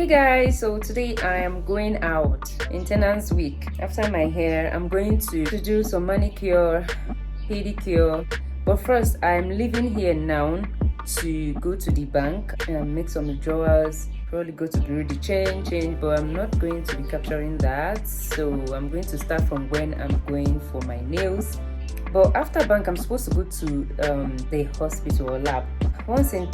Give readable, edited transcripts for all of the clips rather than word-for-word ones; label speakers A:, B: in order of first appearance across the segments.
A: Guys, so today I am going out, maintenance week. After my hair, I'm going to do some manicure, pedicure. But first, I'm leaving here now to go to the bank and make some withdrawals. Probably go to Duru the change, but I'm not going to be capturing that. So I'm going to start from when I'm going for my nails. But after bank, I'm supposed to go to the hospital or lab once in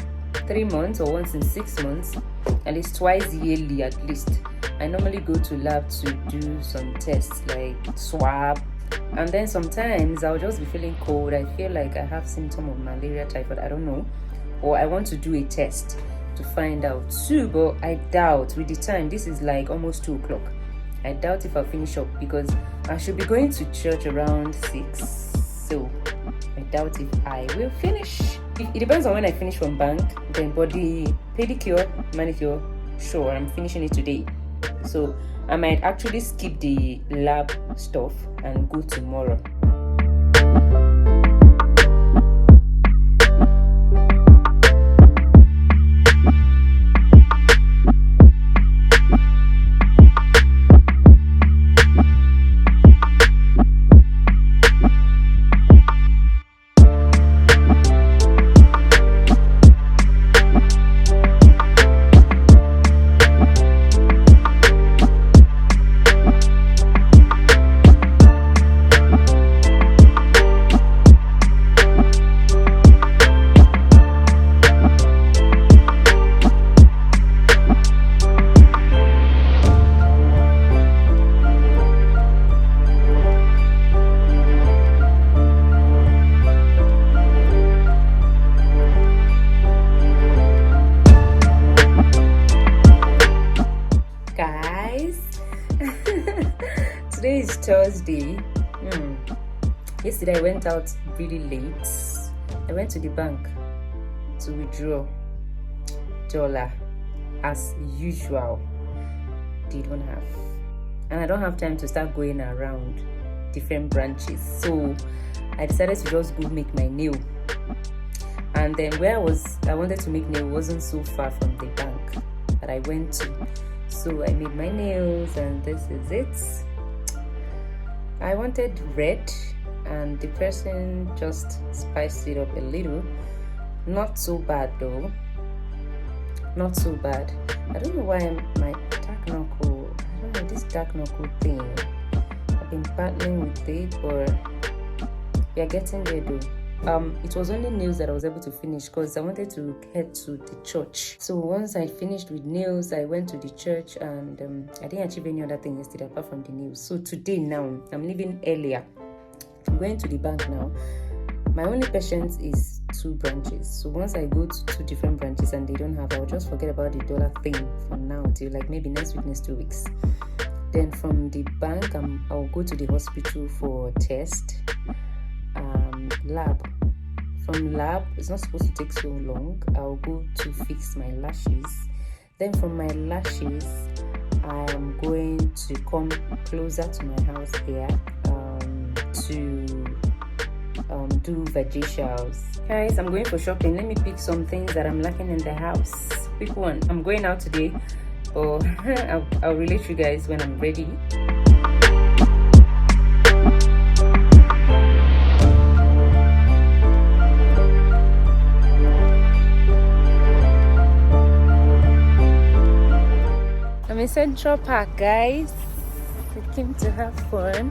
A: 3 months or once in 6 months, at least twice yearly at least. I normally go to lab to do some tests like swab, and then sometimes I'll just be feeling cold. I feel like I have symptom of malaria, typhoid, I don't know, or I want to do a test to find out too. But I doubt with the time, this is like almost 2 o'clock, I doubt if I'll finish up because I should be going to church around 6, so I doubt if I will finish. It depends on when I finish from bank then, but the pedicure, manicure, sure, I'm finishing it today. So I might actually skip the lab stuff and go tomorrow. Today is Thursday. Yesterday I went out really late. I went to the bank to withdraw dollar as usual. They don't have, and I don't have time to start going around different branches, so I decided to just go make my nail. And then where I wanted to make nail wasn't so far from the bank that I went to, so I made my nails, and this is it. I wanted red, and the person just spiced it up a little. Not so bad though. Not so bad. I don't know why my dark knuckle, I don't know, this dark knuckle thing, I've been battling with it, but we are getting there though. It was only nails that I was able to finish because I wanted to head to the church. So once I finished with nails, I went to the church, and I didn't achieve any other thing yesterday apart from the nails. So today now, I'm leaving earlier. I'm going to the bank now. My only patience is 2 branches. So once I go to 2 different branches and they don't have, I'll just forget about the dollar thing for now till like maybe next week, next 2 weeks. Then from the bank, I'll go to the hospital for test. Lab. From lab, it's not supposed to take so long. I'll go to fix my lashes. Then from my lashes, I am going to come closer to my house here to do facials. Guys, I'm going for shopping. Let me pick some things that I'm lacking in the house. Pick one. I'm going out today, but I'll relate you guys when I'm ready. I'm in Central Park, guys. We came to have fun.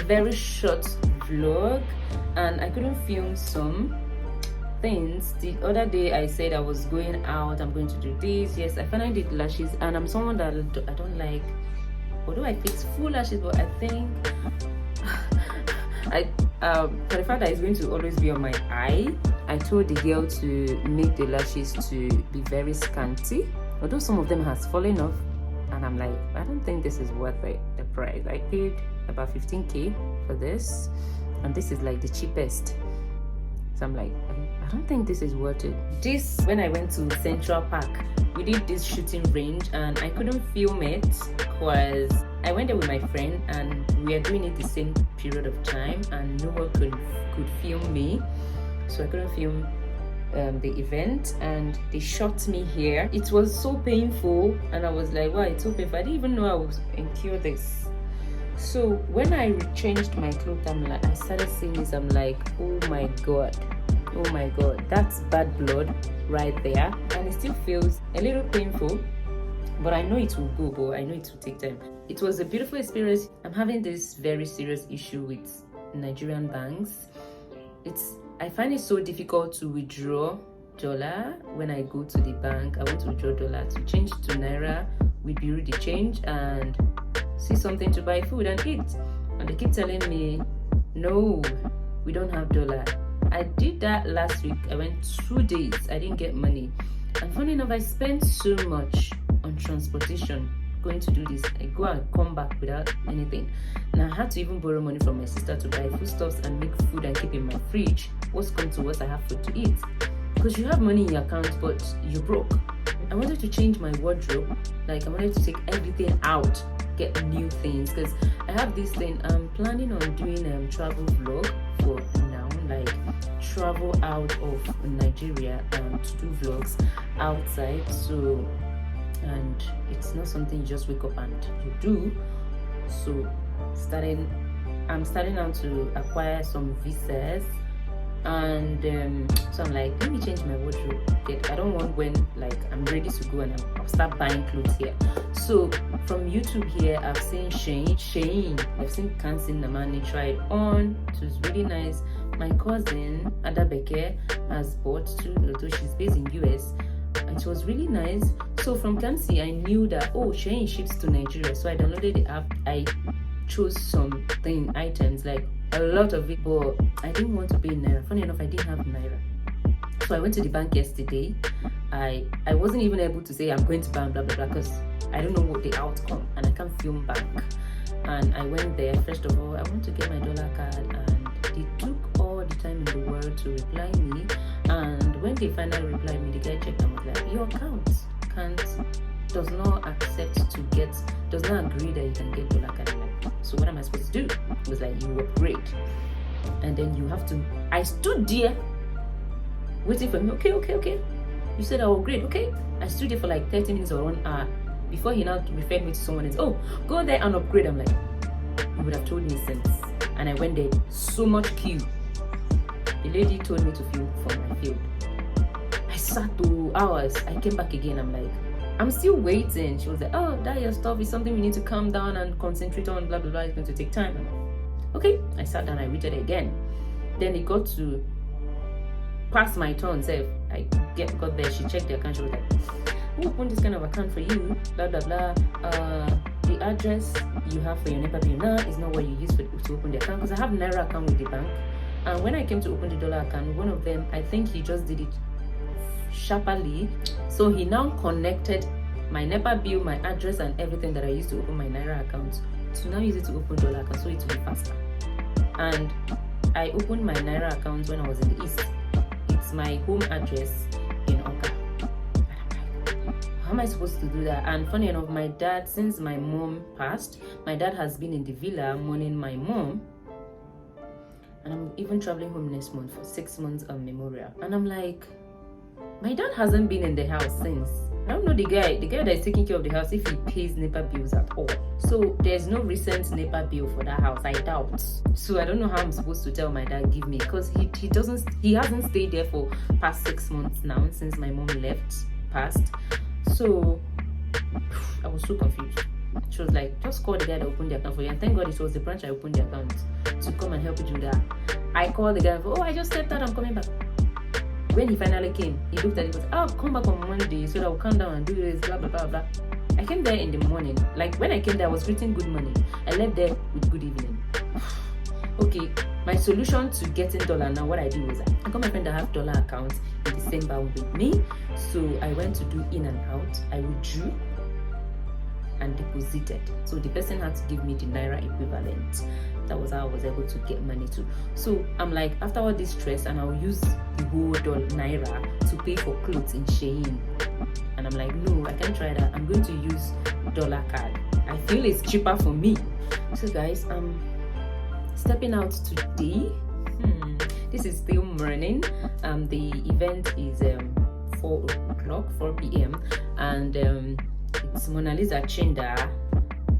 A: very short vlog and I couldn't film some things. The other day I said I was going out, I'm going to do this. Yes, I finally did lashes, and I'm someone that I don't like, although I fix full lashes, but I think for the fact that it's going to always be on my eye, I told the girl to make the lashes to be very scanty, although some of them has fallen off, and I'm like, I don't think this is worth the price. I paid about 15k for this, and this is like the cheapest. So I'm like, I don't think this is worth it. This, when I went to Central Park, we did this shooting range and I couldn't film it because I went there with my friend and we are doing it the same period of time and no one could film me. So I couldn't film the event, and they shot me here. It was so painful and I was like, wow, it's so painful. I didn't even know I was incur this. So when I changed my clothes, I started seeing this. I'm like, oh my god, that's bad blood right there, and it still feels a little painful, but I know it will go, but I know it will take time. It was a beautiful experience. I'm having this very serious issue with Nigerian banks. I find it so difficult to withdraw dollar when I go to the bank. I want to withdraw dollar to change to naira with Bureau de change and see something to buy food and eat, and they keep telling me no, we don't have dollar. I did that last week. I went 2 days, I didn't get money, and funny enough, I spent so much on transportation going to do this. I go and come back without anything, and I had to even borrow money from my sister to buy foodstuffs and make food and keep in my fridge. What's come to worst, I have food to eat, because you have money in your account but you're broke. I wanted to change my wardrobe, like I wanted to take everything out, get new things, because I have this thing. I'm planning on doing travel vlog for now, like travel out of Nigeria and to do vlogs outside. So, and it's not something you just wake up and you do. So I'm starting now to acquire some visas, and so I'm like, let me change my wardrobe. I don't want when like I'm ready to go and I'll start buying clothes here. So from YouTube here, I've seen Shein, I've seen Kansin Namani try it on. It was really nice. My cousin Adabeke has bought too, although she's based in US, and it was really nice. So from Kansi, I knew that Shein ships to Nigeria, so I downloaded the app. I chose some items, like a lot of it, but I didn't want to pay naira. Funny enough, I didn't have naira, so I went to the bank yesterday. I wasn't even able to say I'm going to bank blah blah blah because I don't know what the outcome, and I can't film back. And I went there. First of all, I want to get my dollar card, and they took all the time in the world to reply me. And when they finally replied me, the guy checked and was like, your account does not agree that you can get dollar card. So what am I supposed to do? It was like, you upgrade, and then you have to. I stood there waiting for him. Okay. You said I'll upgrade. Okay. I stood there for like 30 minutes or 1 hour before he now referred me to someone else. Oh, go there and upgrade. I'm like, you would have told me since. And I went there, so much queue. The lady told me to fill for my field. I sat 2 hours. I came back again. I'm like, I'm still waiting. She was like, oh, that your stuff is something we need to calm down and concentrate on, blah blah blah. It's going to take time. I'm like, okay. I sat down. I waited again. Then it got to pass my turn. So I got there. She checked the account. She was like, who opened this kind of account for you? Blah blah blah. The address you have for your NEPA bill now is not what you use to open the account, because I have Naira account with the bank. And when I came to open the dollar account, one of them, I think he just did it sharply. So he now connected my NEPA bill, my address, and everything that I used to open my Naira account to now use it to open dollar account, so it will be faster. And I opened my Naira account when I was in the East. It's my home address in Oka. How am I supposed to do that? And funny enough, my dad, since my mom passed, my dad has been in the villa mourning my mom. And I'm even traveling home next month for 6 months on memorial. And I'm like, my dad hasn't been in the house since. I don't know the guy that is taking care of the house, if he pays NEPA bills at all. So there's no recent NEPA bill for that house, I doubt. So I don't know how I'm supposed to tell my dad give me, because he hasn't stayed there for past 6 months now, since my mom passed. So I was so confused. She was like, just call the guy that opened the account for you. And thank God it was the branch I opened the account to come and help you do that. I called the guy for, I just stepped out, I'm coming back. When he finally came, he looked at it and said, I'll come back on Monday so that I'll come down and do this, blah, blah, blah, blah. I came there in the morning. Like, when I came there, I was greeting good morning. I left there with good evening. Okay, my solution to getting dollar now, what I did was I got my friend that have dollar accounts in the same bank with me. So I went to do in and out. I withdrew and deposited. So the person had to give me the naira equivalent. That was how I was able to get money too. So I'm like, after all this stress, and I'll use the whole naira to pay for clothes in Shein. And I'm like, no, I can't try that. I'm going to use dollar card. I feel it's cheaper for me. So guys, I'm stepping out today. This is still morning. The event is 4 p.m. and it's Monalisa Chinda.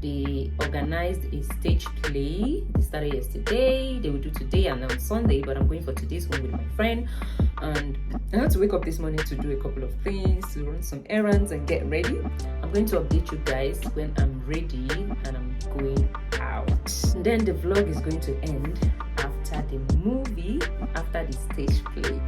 A: They organized a stage play. They started yesterday. They will do today and on Sunday, but I'm going for today's one with my friend. And I had to wake up this morning to do a couple of things, to run some errands and get ready. I'm going to update you guys when I'm ready and I'm going out. And then the vlog is going to end after the movie, after the stage play.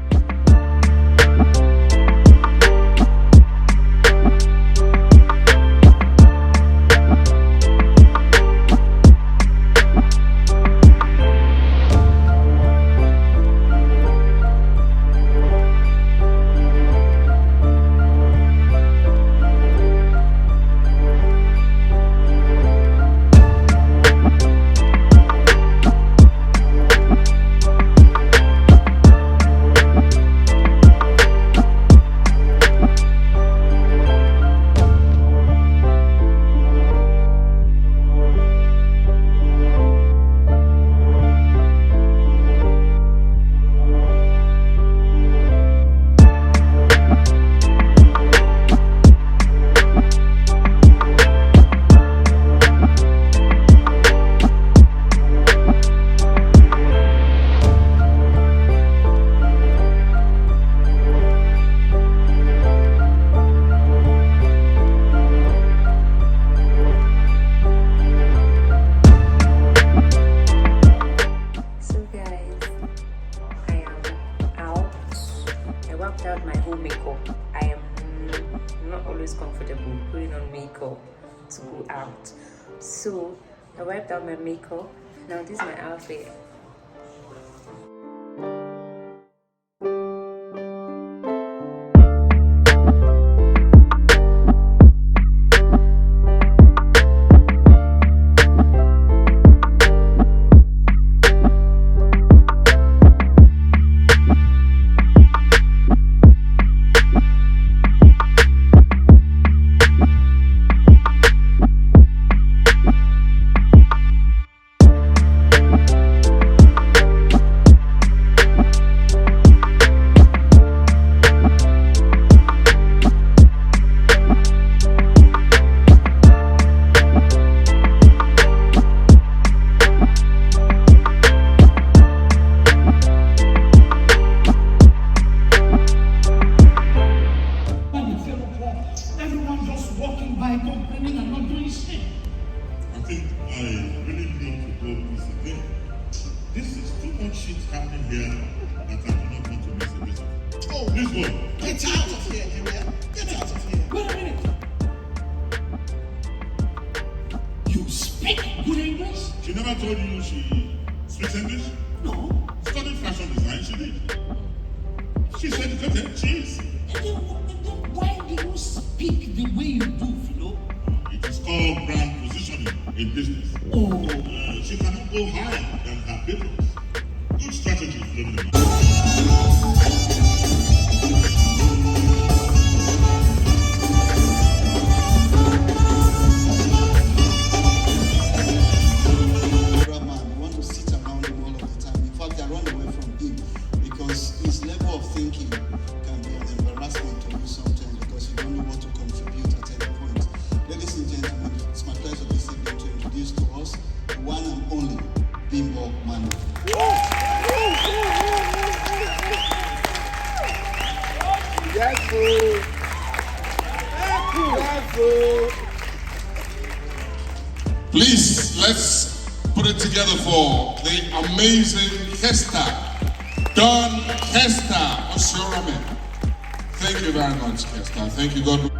A: Out my whole makeup. I am not always comfortable putting on makeup to go out, so I wiped out my makeup. Now this is my outfit.
B: This is too much shit happening here that I do not want to miss a visit. Oh, this one. Get out of here, Area. Get out of here. Wait a minute. You speak good English? She never told you she speaks English? No. Studied fashion design, she did. She's educated, she is. And then why do you speak the way you do, Philo? It is called brand positioning in business. Oh. She cannot go higher than her papers. Good strategy, Philomena. Please, let's put it together for the amazing Kesta. Don Kesta Osorame. Thank you very much, Kesta. Thank you, God.